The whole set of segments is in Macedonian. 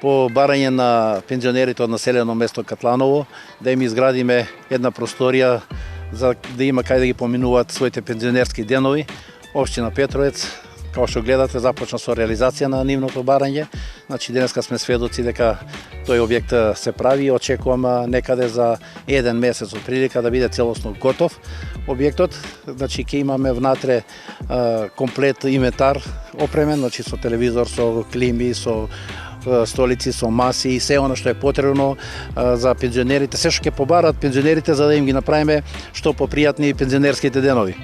по барање на пензионерите од населено место Катланово, да им изградиме една просторија за да има кај да ги поминуваат своите пензионерски денови. Општина Петровец, како што гледате, започна со реализација на нивното барање. Значи денеска сме сведоци дека тој објект се прави и очекувам некаде за 1 месец од прилика да биде целосно готов објектот. Значи ќе имаме внатре комплет инвентар опремен, значи со телевизор, со клими, со столици, со маси и се она што е потребно за пензионерите, се што ќе побараат пензионерите за да им ги направиме што попријатни пензионерските денови.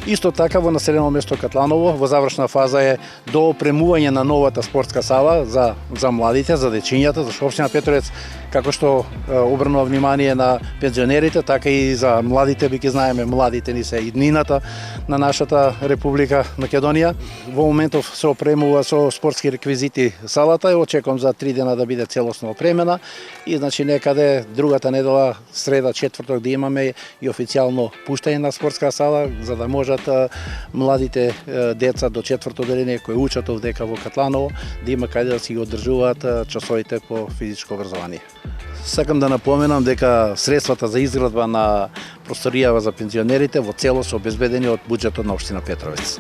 Исто така во населено место Катланово во завршна фаза е доопремување на новата спортска сала за младите, за дечињата, зашто општина Петровец како што обрнува внимание на пензионерите, така и за младите, биќе знаеме младите ни се иднината на нашата Република Македонија. Во моментов се опремува со спортски реквизити салата и очекувам за 3 дена да биде целосно опремена и значи некаде другата недела, среда, четврток да имаме и официјално пуштање на спортска сала за да можат младите деца до 4-то деление кои учат овдека во Катланово да има каде да си ги одржуваат часовите по физичко образование. Сакам да напоменам дека средствата за изградба на просторија за пензионерите во целост се обезбедени од буџетот на општина Петровец.